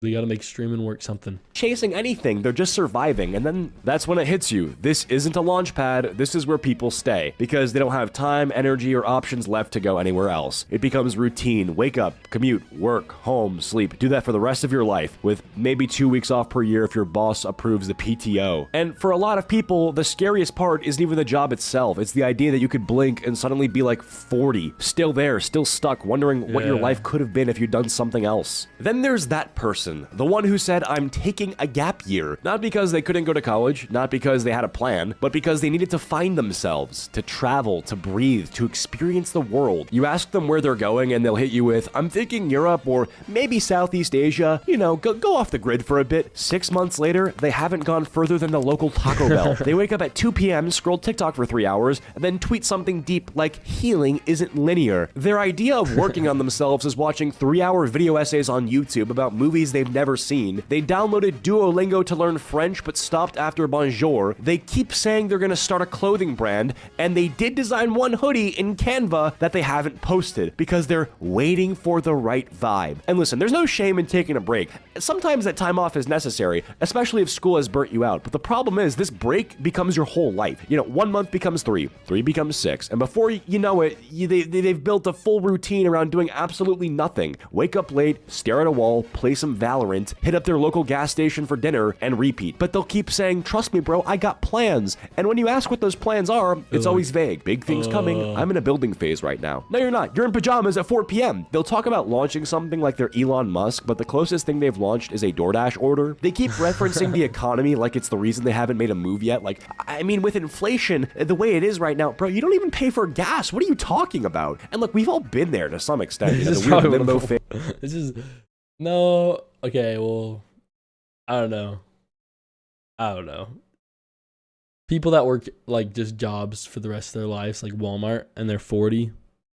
We gotta make streaming work something. Chasing anything, they're just surviving, and then that's when it hits you. This isn't a launch pad, this is where people stay, because they don't have time, energy, or options left to go anywhere else. It becomes routine. Wake up, commute, work, home, sleep. Do that for the rest of your life, with maybe 2 weeks off per year if your boss approves the PTO. And for a lot of people, the scariest part isn't even the job itself. It's the idea that you could blink and suddenly be like 40, still there, still stuck, wondering what your life could have been if you'd done something else. Then there's that person. The one who said, I'm taking a gap year. Not because they couldn't go to college, not because they had a plan, but because they needed to find themselves, to travel, to breathe, to experience the world. You ask them where they're going and they'll hit you with, I'm thinking Europe or maybe Southeast Asia. You know, go off the grid for a bit. 6 months later, they haven't gone further than the local Taco Bell. They wake up at 2 p.m., scroll TikTok for 3 hours, and then tweet something deep like, healing isn't linear. Their idea of working on themselves is watching 3-hour video essays on YouTube about movies they've never seen. They downloaded Duolingo to learn French but stopped after bonjour. They keep saying they're gonna start a clothing brand, and they did design one hoodie in Canva that they haven't posted because they're waiting for the right vibe. And listen, there's no shame in taking a break. Sometimes that time off is necessary, especially if school has burnt you out. But the problem is this break becomes your whole life. You know, 1 month becomes 3, 3 becomes 6, and before you know it, they've built a full routine around doing absolutely nothing. Wake up late, stare at a wall, play some Valorant, hit up their local gas station for dinner, and repeat. But they'll keep saying, trust me, bro, I got plans. And when you ask what those plans are, it's always vague. Big things coming. I'm in a building phase right now. No, you're not. You're in pajamas at 4 p.m. They'll talk about launching something like they're Elon Musk, but the closest thing they've launched is a DoorDash order. They keep referencing the economy like it's the reason they haven't made a move yet. Like, I mean, with inflation the way it is right now, bro, you don't even pay for gas. What are you talking about? And look, we've all been there to some extent. You know, the weird limbo phase. This is no. Okay, well, I don't know. People that work like just jobs for the rest of their lives, like Walmart, and they're 40,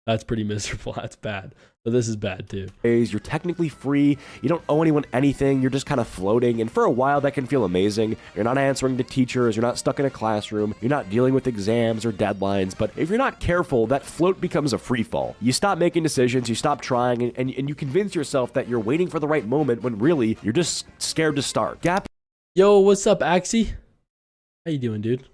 that's pretty miserable. That's bad. But this is bad too. You're technically free. You don't owe anyone anything. You're just kind of floating. And for a while, that can feel amazing. You're not answering to teachers. You're not stuck in a classroom. You're not dealing with exams or deadlines. But if you're not careful, that float becomes a free fall. You stop making decisions. You stop trying. And you convince yourself that you're waiting for the right moment when really you're just scared to start. Yo, what's up, Axie? How you doing, dude?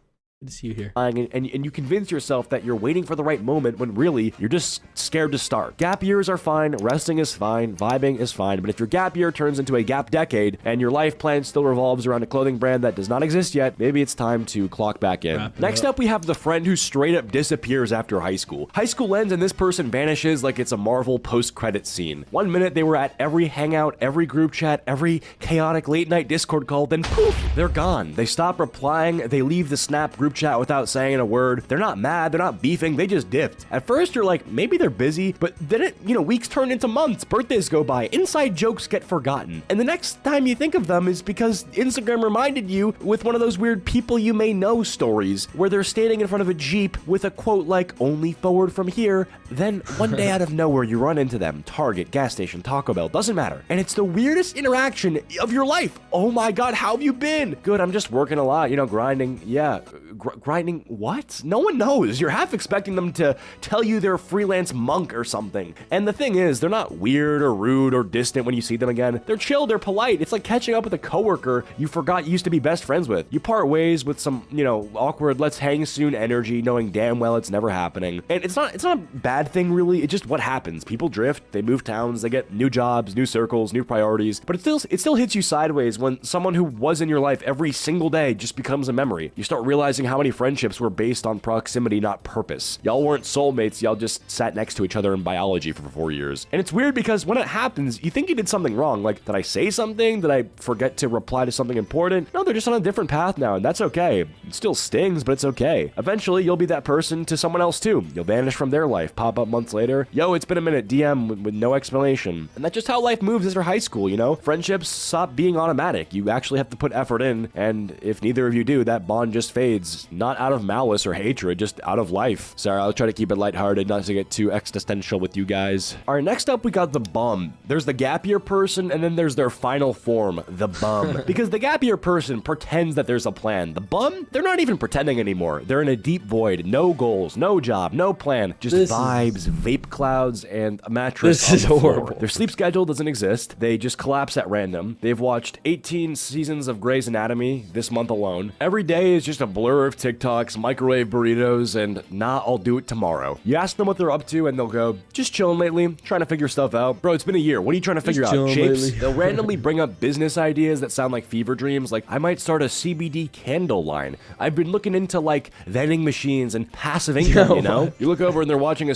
Good to see you here. And you convince yourself that you're waiting for the right moment when really you're just scared to start. Gap years are fine, resting is fine, vibing is fine, but if your gap year turns into a gap decade and your life plan still revolves around a clothing brand that does not exist yet, maybe it's time to clock back in. Next up, we have the friend who straight up disappears after high school. High school ends and this person vanishes like it's a Marvel post-credit scene. 1 minute they were at every hangout, every group chat, every chaotic late night Discord call, then poof, they're gone. They stop replying, they leave the Snap group chat without saying a word. They're not mad, they're not beefing, they just dipped. At first you're like, maybe they're busy, but then it, weeks turn into months, birthdays go by, inside jokes get forgotten. And the next time you think of them is because Instagram reminded you with one of those weird people you may know stories where they're standing in front of a Jeep with a quote like, only forward from here. Then one day out of nowhere you run into them. Target, gas station, Taco Bell, doesn't matter. And it's the weirdest interaction of your life. Oh my God, how have you been? Good, I'm just working a lot, grinding. Yeah, grinding what? No one knows. You're half expecting them to tell you they're a freelance monk or something. And the thing is, they're not weird or rude or distant when you see them again. They're chill, they're polite. It's like catching up with a coworker you forgot you used to be best friends with. You part ways with some, awkward let's hang soon energy, knowing damn well it's never happening. And it's not a bad thing really. It's just what happens. People drift, they move towns, they get new jobs, new circles, new priorities. But it still hits you sideways when someone who was in your life every single day just becomes a memory. You start realizing how many friendships were based on proximity, not purpose. Y'all weren't soulmates, y'all just sat next to each other in biology for 4 years. And it's weird because when it happens, you think you did something wrong. Like, did I say something? Did I forget to reply to something important? No, they're just on a different path now, and that's okay. It still stings, but it's okay. Eventually, you'll be that person to someone else too. You'll vanish from their life, pop up months later. Yo, it's been a minute, DM with no explanation. And that's just how life moves after high school, you know? Friendships stop being automatic. You actually have to put effort in, and if neither of you do, that bond just fades. Not out of malice or hatred, just out of life. Sorry, I'll try to keep it lighthearted, not to get too existential with you guys. Alright, next up we got the bum. There's the gap year person, and then there's their final form, the bum. Because the gap year person pretends that there's a plan. The bum, they're not even pretending anymore. They're in a deep void, no goals, no job, no plan, just vibes, vape clouds, and a mattress on the floor. Horrible. Their sleep schedule doesn't exist. They just collapse at random. They've watched 18 seasons of Grey's Anatomy this month alone. Every day is just a blur of TikToks, microwave burritos, and nah, I'll do it tomorrow. You ask them what they're up to, and they'll go, just chilling lately, trying to figure stuff out. Bro, it's been a year. What are you trying to figure out? Shapes? Lately. They'll randomly bring up business ideas that sound like fever dreams, like, I might start a CBD candle line. I've been looking into, like, vending machines and passive income, you know? You look over and they're watching a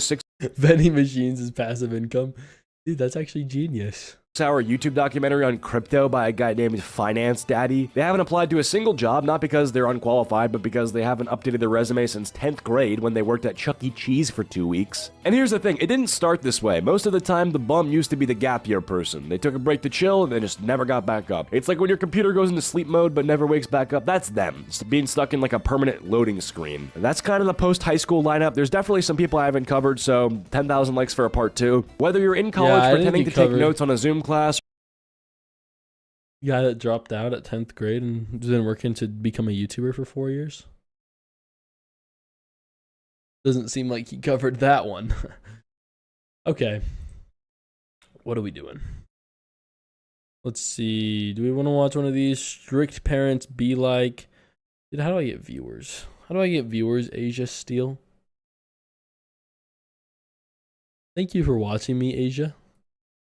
vending machines is passive income. Dude, that's actually genius. Hour YouTube documentary on crypto by a guy named Finance Daddy. They haven't applied to a single job, not because they're unqualified, but because they haven't updated their resume since 10th grade when they worked at Chuck E. Cheese for 2 weeks. And here's the thing, it didn't start this way. Most of the time, the bum used to be the gap year person. They took a break to chill and they just never got back up. It's like when your computer goes into sleep mode but never wakes back up, that's them. It's being stuck in like a permanent loading screen. And that's kind of the post-high school lineup. There's definitely some people I haven't covered, so 10,000 likes for a part 2. Whether you're in college pretending to take notes on a Zoom class, guy that dropped out at 10th grade and has been working to become a YouTuber for 4 years. Doesn't seem like he covered that one. Okay. What are we doing? Let's see. Do we want to watch one of these? Strict parents be like... Dude, how do I get viewers? How do I get viewers, Asia Steele? Thank you for watching me, Asia.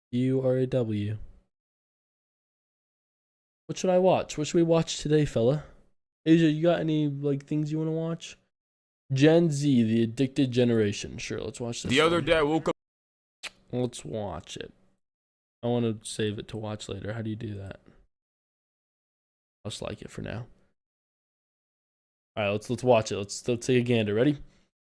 You are a W. What should I watch? What should we watch today, fella? Asia, you got any like things you want to watch? Gen Z, the addicted generation. Sure, let's watch this. The other day I woke up. Let's watch it. I want to save it to watch later. How do you do that? I'll just like it for now. All right, let's watch it. Let's take a gander. Ready?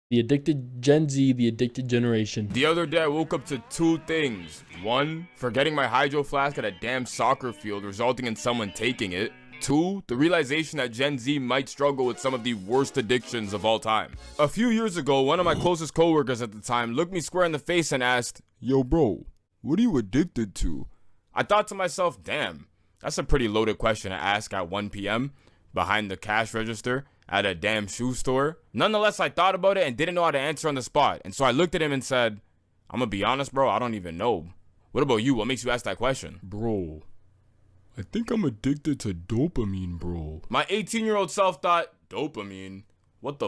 The addicted Gen Z, the addicted generation. The other day I woke up to 2 things. 1, forgetting my hydro flask at a damn soccer field, resulting in someone taking it. 2, the realization that Gen Z might struggle with some of the worst addictions of all time. A few years ago, one of my closest coworkers at the time looked me square in the face and asked, "Yo bro, what are you addicted to?" I thought to myself, damn, that's a pretty loaded question to ask at 1 p.m. behind the cash register at a damn shoe store. Nonetheless, I thought about it and didn't know how to answer on the spot. And so I looked at him and said, I'm gonna be honest, bro, I don't even know. What about you? What makes you ask that question? Bro, I think I'm addicted to dopamine, bro. My 18-year-old self thought, dopamine? What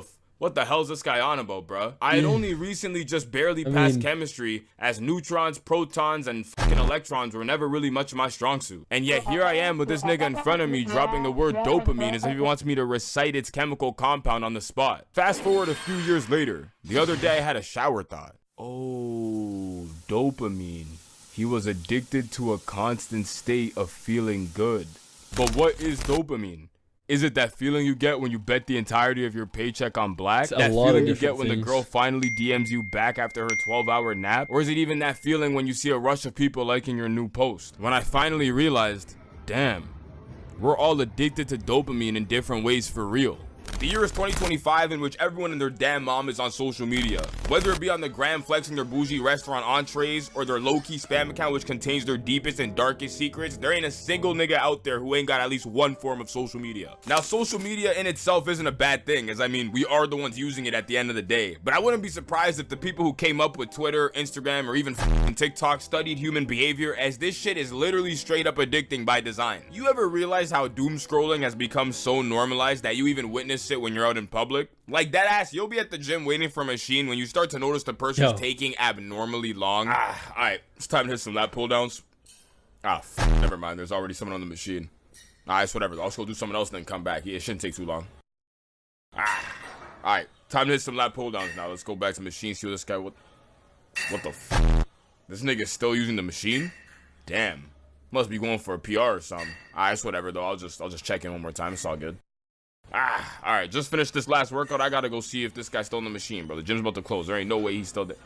the hell's this guy on about, bruh? I had only recently just barely passed chemistry, as neutrons, protons, and fucking electrons were never really much of my strong suit. And yet here I am with this nigga in front of me dropping the word dopamine as if he wants me to recite its chemical compound on the spot. Fast forward a few years later, the other day I had a shower thought. Oh, dopamine. He was addicted to a constant state of feeling good. But what is dopamine? Is it that feeling you get when you bet the entirety of your paycheck on black? That feeling you get when the girl finally DMs you back after her 12-hour nap? Or is it even that feeling when you see a rush of people liking your new post? When I finally realized, damn, we're all addicted to dopamine in different ways for real. The year is 2025, in which everyone and their damn mom is on social media. Whether it be on the gram flexing their bougie restaurant entrees, or their low-key spam account which contains their deepest and darkest secrets, there ain't a single nigga out there who ain't got at least one form of social media. Now, social media in itself isn't a bad thing, as I mean, we are the ones using it at the end of the day. But I wouldn't be surprised if the people who came up with Twitter, Instagram, or even TikTok studied human behavior, as this shit is literally straight up addicting by design. You ever realize how doom scrolling has become so normalized that you even witness it when you're out in public? Like, that ass, you'll be at the gym waiting for a machine when you start to notice the person's taking abnormally long. Alright, it's time to hit some lat pull downs. Never mind, there's already someone on the machine. Alright, it's whatever, I'll just go do something else and then come back. It shouldn't take too long. Alright, time to hit some lap pull downs now. Let's go back to machine, see what this guy, what the f? This nigga's still using the machine? Damn. Must be going for a PR or something. Alright, it's whatever though. I'll just check in one more time. It's all good. Alright, just finished this last workout. I gotta go see if this guy's still in the machine, bro. The gym's about to close. There ain't no way he's still there.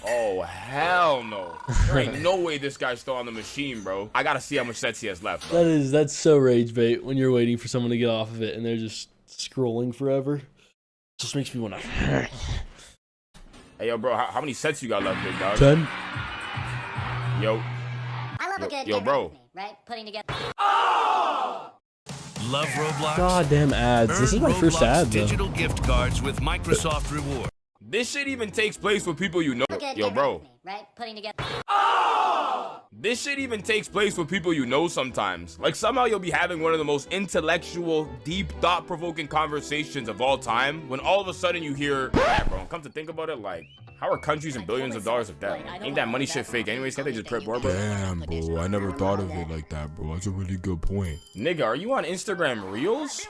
Oh, hell no. There ain't no way this guy's still on the machine, bro. I gotta see how much sets he has left, bro. That's so rage bait when you're waiting for someone to get off of it and they're just scrolling forever. Just makes me wanna. Hey, yo, bro, how many sets you got left, big dog? 10. Yo. I love a good Yo, bro. right? Putting together. Love Roblox? Goddamn ads. This is my first ad, though. Digital gift cards with Microsoft Rewards. This shit even takes place with people you know. Yo, bro. Right? Putting together. This shit even takes place with people you know sometimes. Like, somehow you'll be having one of the most intellectual, deep, thought-provoking conversations of all time, when all of a sudden you hear, yeah, bro, come to think about it, like, how are countries in billions of dollars of debt? Ain't that money shit fake anyways? Can't they just print more, bro? Damn, bro, I never thought of it like that, bro. That's a really good point. Nigga, are you on Instagram Reels?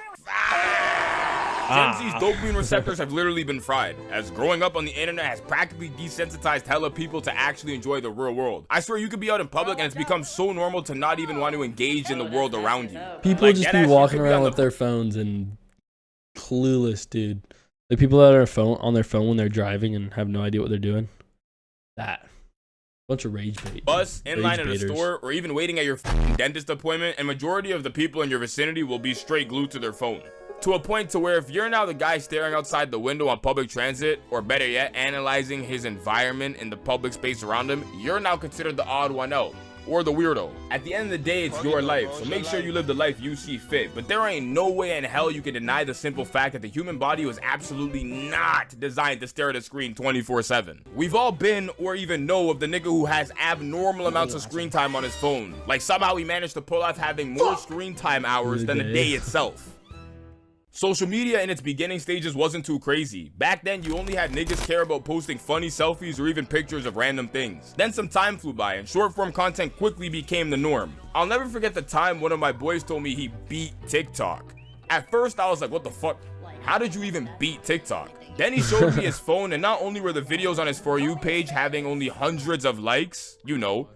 Gen Z's dopamine receptors have literally been fried, as growing up on the internet has practically desensitized hella people to actually enjoy the real world. I swear you could be out in public and it's become so normal to not even want to engage in the world around you. People just be walking around with their phones and clueless, dude. Like people that are on their phone when they're driving and have no idea what they're doing. That. Bunch of rage bait. Bus, in line at a store, or even waiting at your dentist appointment, and majority of the people in your vicinity will be straight glued to their phone. To a point to where if you're now the guy staring outside the window on public transit, or better yet, analyzing his environment in the public space around him, you're now considered the odd one out, or the weirdo. At the end of the day, it's your life, so make sure you live the life you see fit. But there ain't no way in hell you can deny the simple fact that the human body was absolutely not designed to stare at a screen 24/7. We've all been, or even know, of the nigga who has abnormal amounts of screen time on his phone. Like somehow he managed to pull off having more screen time hours than the day itself. Social media in its beginning stages wasn't too crazy. Back then, you only had niggas care about posting funny selfies or even pictures of random things. Then some time flew by and short form content quickly became the norm. I'll never forget the time one of my boys told me he beat TikTok. At first, I was like, what the fuck? How did you even beat TikTok? Then he showed me his phone, and not only were the videos on his For You page having only hundreds of likes, you know,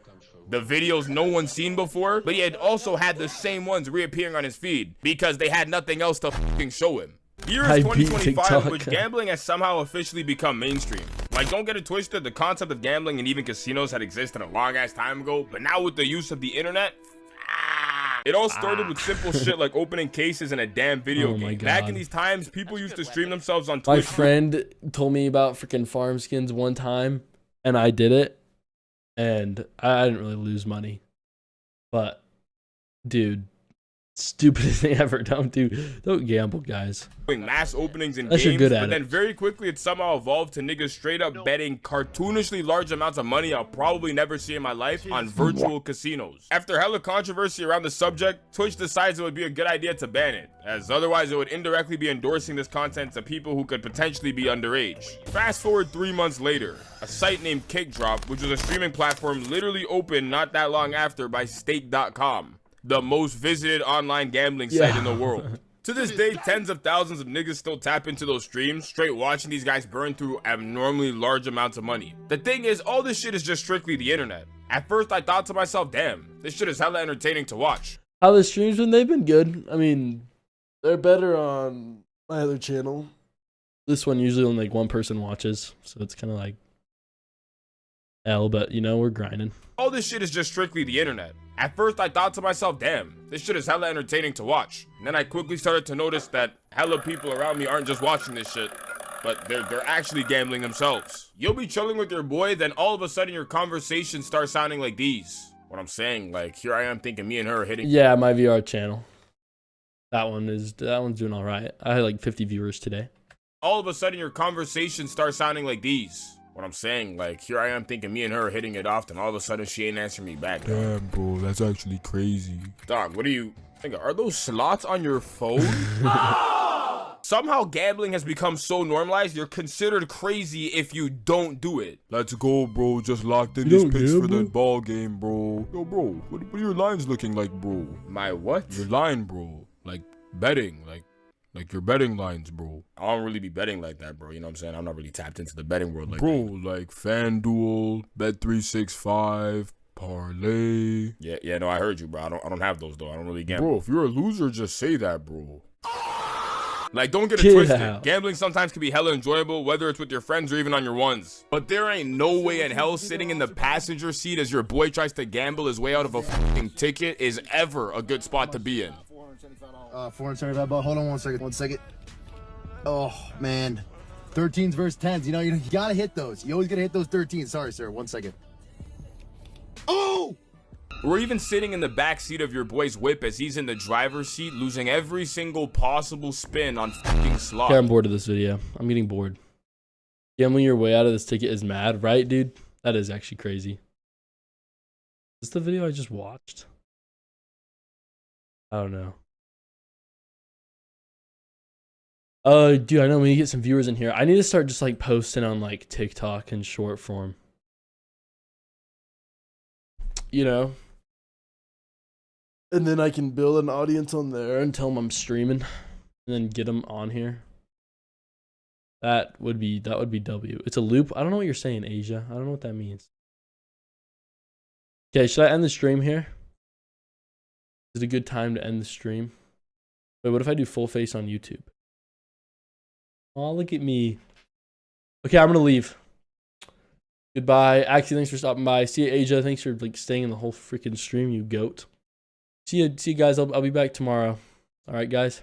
the videos no one's seen before, but he had also had the same ones reappearing on his feed because they had nothing else to fucking show him. Here is 2025, which gambling has somehow officially become mainstream. Like, don't get it twisted, the concept of gambling and even casinos had existed a long ass time ago, but now with the use of the internet, it all started with simple shit like opening cases in a damn video game. Back in these times, people used to stream themselves on Twitch. My friend told me about freaking farm skins one time, and I did it. And I didn't really lose money, but dude, stupidest thing ever. Don't gamble, guys. Mass openings in Unless games, you're good at but then very quickly it somehow evolved to niggas straight up betting cartoonishly large amounts of money I'll probably never see in my life on virtual casinos. After hella controversy around the subject, Twitch decides it would be a good idea to ban it, as otherwise it would indirectly be endorsing this content to people who could potentially be underage. Fast forward 3 months later, a site named Kickdrop, which was a streaming platform, literally opened not that long after by Stake.com, the most visited online gambling site in the world. To this day, tens of thousands of niggas still tap into those streams, straight watching these guys burn through abnormally large amounts of money. The thing is, all this shit is just strictly the internet. At first, I thought to myself, damn, this shit is hella entertaining to watch. How the streams when they've been good. I mean, they're better on my other channel. This one usually only like one person watches, so it's kind of like L, but you know, we're grinding. All this shit is just strictly the internet. At first, I thought to myself, damn, this shit is hella entertaining to watch. And then I quickly started to notice that hella people around me aren't just watching this shit, but they're actually gambling themselves. You'll be chilling with your boy, then all of a sudden your conversations start sounding like these. What I'm saying, like, here I am thinking me and her are hitting. Yeah, my VR channel. That one's doing all right. I had like 50 viewers today. All of a sudden your conversations start sounding like these. What I'm saying, like, here I am thinking me and her are hitting it off, and all of a sudden she ain't answering me back. Damn, bro, that's actually crazy. Dog, what are you... Nigga, are those slots on your phone? Somehow gambling has become so normalized, you're considered crazy if you don't do it. Let's go, bro. Just locked in these picks for the ball game, bro. Yo, bro, what are your lines looking like, bro? My what? Your line, bro. Like, betting, like... Like your betting lines, bro. I don't really be betting like that, bro. You know what I'm saying? I'm not really tapped into the betting world like Bro, that. like FanDuel, Bet365, Parlay. Yeah, no, I heard you, bro. I don't have those though. I don't really gamble. Bro, if you're a loser, just say that, bro. Like, don't get it Get twisted. out. Gambling sometimes can be hella enjoyable, whether it's with your friends or even on your ones. But there ain't no way in hell sitting in the passenger seat as your boy tries to gamble his way out of a fucking ticket is ever a good spot to be in. 475 bucks. Hold on 1 second. 1 second. Oh, man. 13s versus 10s. You know, you gotta hit those. You always gotta hit those 13s. Sorry, sir. 1 second. Oh! Or even sitting in the back seat of your boy's whip as he's in the driver's seat, losing every single possible spin on fucking slot. Okay, I'm bored of this video. I'm getting bored. Gambling your way out of this ticket is mad, right, dude? That is actually crazy. Is this the video I just watched? I don't know. Dude, I know we need to get some viewers in here. I need to start just like posting on like TikTok in short form. You know? And then I can build an audience on there and tell them I'm streaming and then get them on here. That would be W. It's a loop. I don't know what you're saying, Asia. I don't know what that means. Okay, should I end the stream here? Is it a good time to end the stream? Wait, what if I do full face on YouTube? Oh, look at me. Okay, I'm gonna leave. Goodbye. Axie, thanks for stopping by. See you, Asia. Thanks for like staying in the whole freaking stream, you goat. See you guys. I'll be back tomorrow. All right, guys.